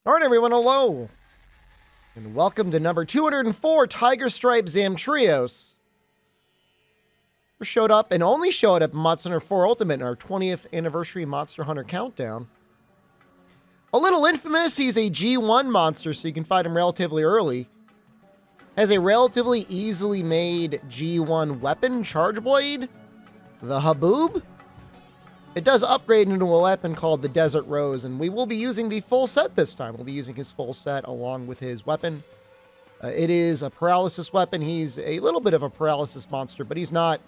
All right, everyone, hello. And welcome to number 204, Tigerstripe Zamtrios. We showed up and only showed up in Monster Hunter 4 Ultimate in our 20th anniversary Monster Hunter countdown. A little infamous, he's a G1 monster, so you can fight him relatively early. Has a relatively easily made G1 weapon, Charge Blade, the Haboob. It does upgrade into a weapon called the Desert Rose, and we will be using the full set this time. We'll be using his full set along with his weapon. It is a paralysis weapon. He's a little bit of a paralysis monster, but he's not,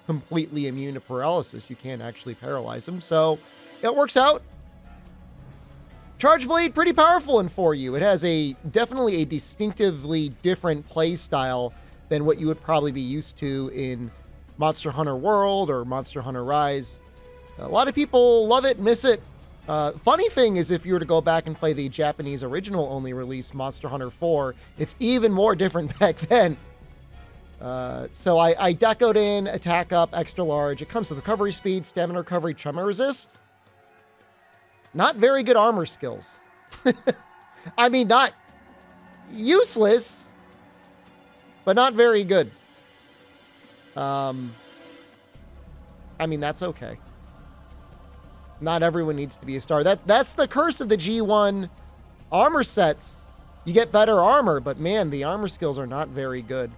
completely immune to paralysis. You can't actually paralyze him, so it works out. Charge Blade, pretty powerful in 4U. It has definitely a distinctively different play style than what you would probably be used to in Monster Hunter World or Monster Hunter Rise. A lot of people love it, miss it. Funny thing is, if you were to go back and play the Japanese original only release Monster Hunter 4, it's even more different back then. So I decoed in, attack up, extra large. It comes with recovery speed, stamina recovery, tremor resist. Not very good armor skills. I mean, not useless, but not very good. I mean, that's okay. Not everyone needs to be a star. That's the curse of the G1 armor sets. You get better armor, but man, the armor skills are not very good.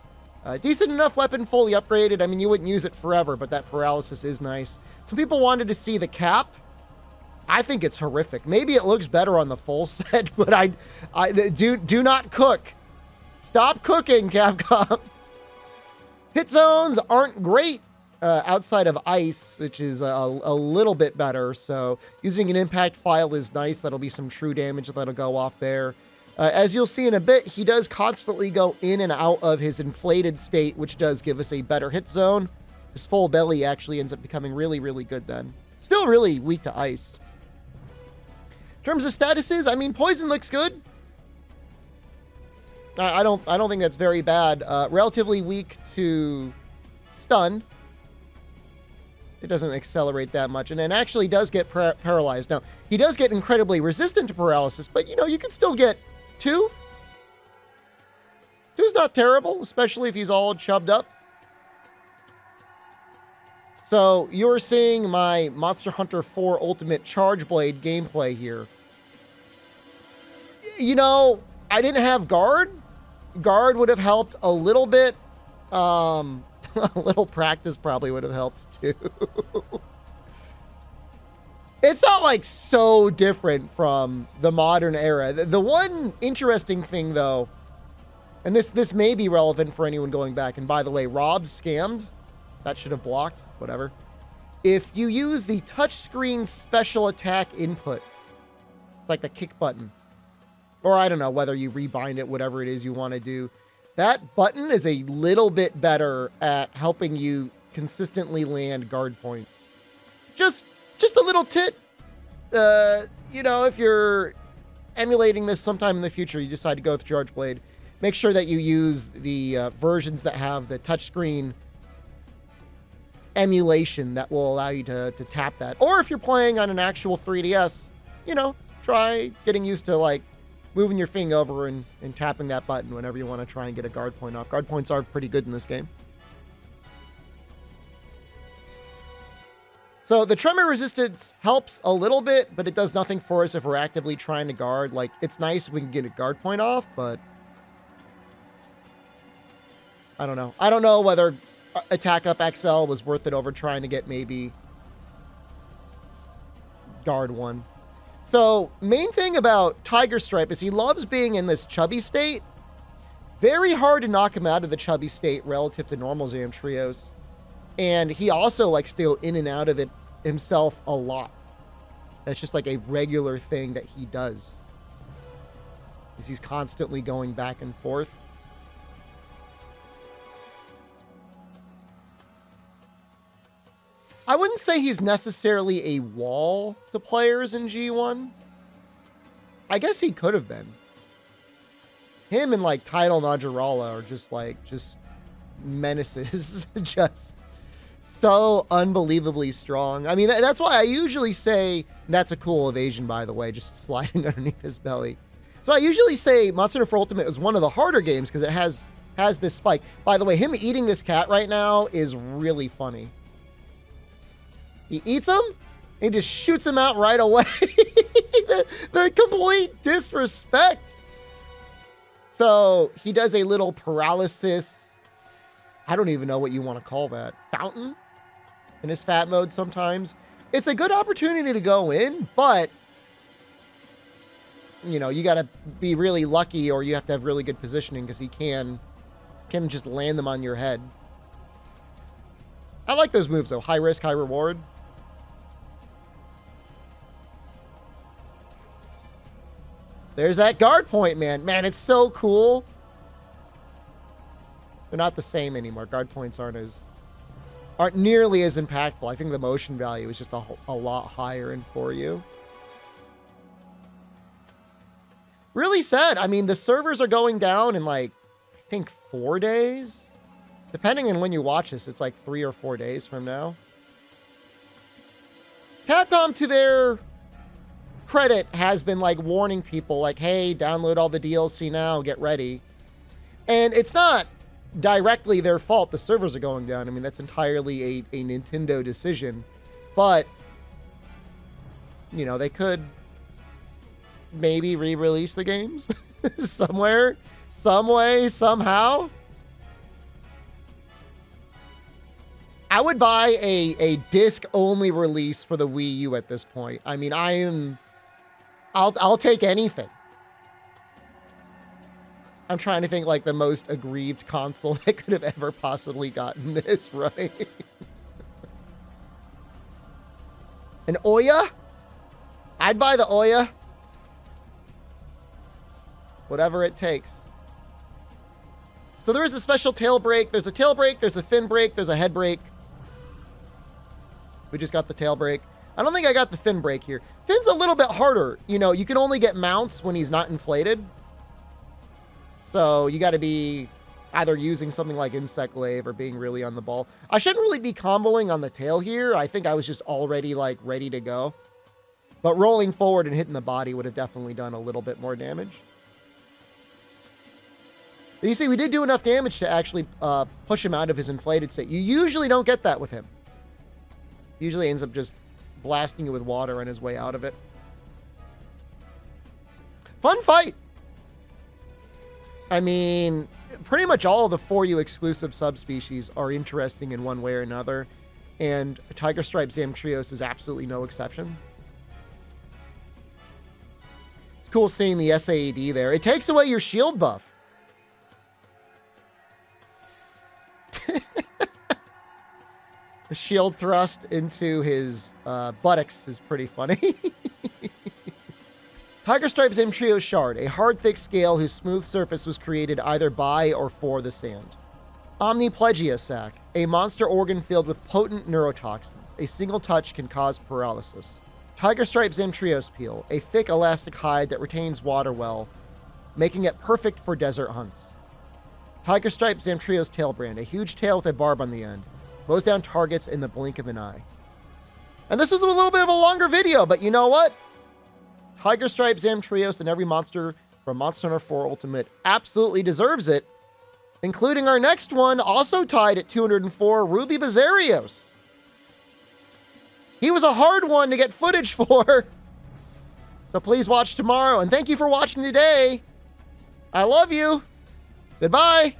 Decent enough weapon, fully upgraded. I mean, you wouldn't use it forever, but that paralysis is nice. Some people wanted to see the cap. I think it's horrific. Maybe it looks better on the full set, but I do not cook. Stop cooking, Capcom. Hit zones aren't great. Outside of ice, which is a little bit better. So using an impact file is nice. That'll be some true damage that'll go off there. As you'll see in a bit, he does constantly go in and out of his inflated state, which does give us a better hit zone. His full belly actually ends up becoming really, really good then. Still really weak to ice. In terms of statuses, I mean, poison looks good. I don't think that's very bad. Relatively weak to stun. It doesn't accelerate that much, and then actually does get paralyzed. Now, he does get incredibly resistant to paralysis, but, you can still get 2. 2's not terrible, especially if he's all chubbed up. So, you're seeing my Monster Hunter 4 Ultimate Charge Blade gameplay here. I didn't have Guard. Guard would have helped a little bit. A little practice probably would have helped too. It's not like so different from the modern era. The one interesting thing though, and this may be relevant for anyone going back, and by the way, robbed, scammed, that should have blocked, whatever. If you use the touchscreen special attack input, it's like the kick button, or I don't know whether you rebind it, whatever it is you want to do. That button is a little bit better at helping you consistently land guard points. Just a little tit. If you're emulating this sometime in the future, you decide to go with Charge Blade, make sure that you use the versions that have the touchscreen emulation that will allow you to tap that. Or if you're playing on an actual 3DS, try getting used to moving your finger over and tapping that button whenever you want to try and get a guard point off. Guard points are pretty good in this game. So the tremor resistance helps a little bit, but it does nothing for us if we're actively trying to guard. It's nice if we can get a guard point off, but I don't know. I don't know whether Attack Up XL was worth it over trying to get maybe guard 1. So, main thing about Tigerstripe is he loves being in this chubby state. Very hard to knock him out of the chubby state relative to normal Zamtrios. And he also likes to go in and out of it himself a lot. That's just like a regular thing that he does. Because he's constantly going back and forth. I wouldn't say he's necessarily a wall to players in G1. I guess he could have been. Him and Tidal Najarala are just menaces. Just So unbelievably strong. I mean, that's why I usually say, that's a cool evasion, by the way, just sliding underneath his belly. So I usually say Monster Hunter 4 Ultimate is one of the harder games because it has this spike. By the way, him eating this cat right now is really funny. He eats him, and just shoots him out right away. the complete disrespect. So he does a little paralysis. I don't even know what you want to call that. Fountain in his fat mode sometimes. It's a good opportunity to go in, but you know, you got to be really lucky or you have to have really good positioning because he can just land them on your head. I like those moves though. High risk, high reward. There's that guard point, man. Man, it's so cool. They're not the same anymore. Guard points aren't nearly as impactful. I think the motion value is just a lot higher in for you. Really sad. I mean, the servers are going down in like, I think 4 days. Depending on when you watch this, it's like 3 or 4 days from now. Capcom, to their credit, has been like warning people like, hey, download all the DLC now, get ready. And it's not directly their fault the servers are going down. I mean, that's entirely a Nintendo decision. But, you know, they could maybe re-release the games somewhere, some way, somehow. I would buy a disc-only release for the Wii U at this point. I mean, I'll take anything. I'm trying to think like the most aggrieved console that could have ever possibly gotten this right. An Oya? I'd buy the Oya. Whatever it takes. So there is a special tail break. There's a tail break. There's a fin break. There's a head break. We just got the tail break. I don't think I got the fin break here. Fin's a little bit harder. You know, you can only get mounts when he's not inflated. So you got to be either using something like Insect Glaive or being really on the ball. I shouldn't really be comboing on the tail here. I think I was just already like ready to go. But rolling forward and hitting the body would have definitely done a little bit more damage. But you see, we did do enough damage to actually push him out of his inflated state. You usually don't get that with him. Usually ends up just blasting you with water on his way out of it. Fun fight. I mean, pretty much all of the 4U exclusive subspecies are interesting in one way or another. And Tigerstripe Zamtrios is absolutely no exception. It's cool seeing the SAED there. It takes away your shield buff. The shield thrust into his buttocks is pretty funny. Tigerstripe Zamtrios Shard, a hard, thick scale whose smooth surface was created either by or for the sand. Omniplegia Sac, a monster organ filled with potent neurotoxins. A single touch can cause paralysis. Tigerstripe Zamtrios Peel, a thick, elastic hide that retains water well, making it perfect for desert hunts. Tigerstripe Zamtrios Tailbrand, a huge tail with a barb on the end. Mows down targets in the blink of an eye. And this was a little bit of a longer video, but you know what? Tigerstripe Zamtrios and every monster from Monster Hunter 4 Ultimate absolutely deserves it, including our next one, also tied at 204, Ruby Bazarios. He was a hard one to get footage for. So please watch tomorrow, and thank you for watching today. I love you. Goodbye.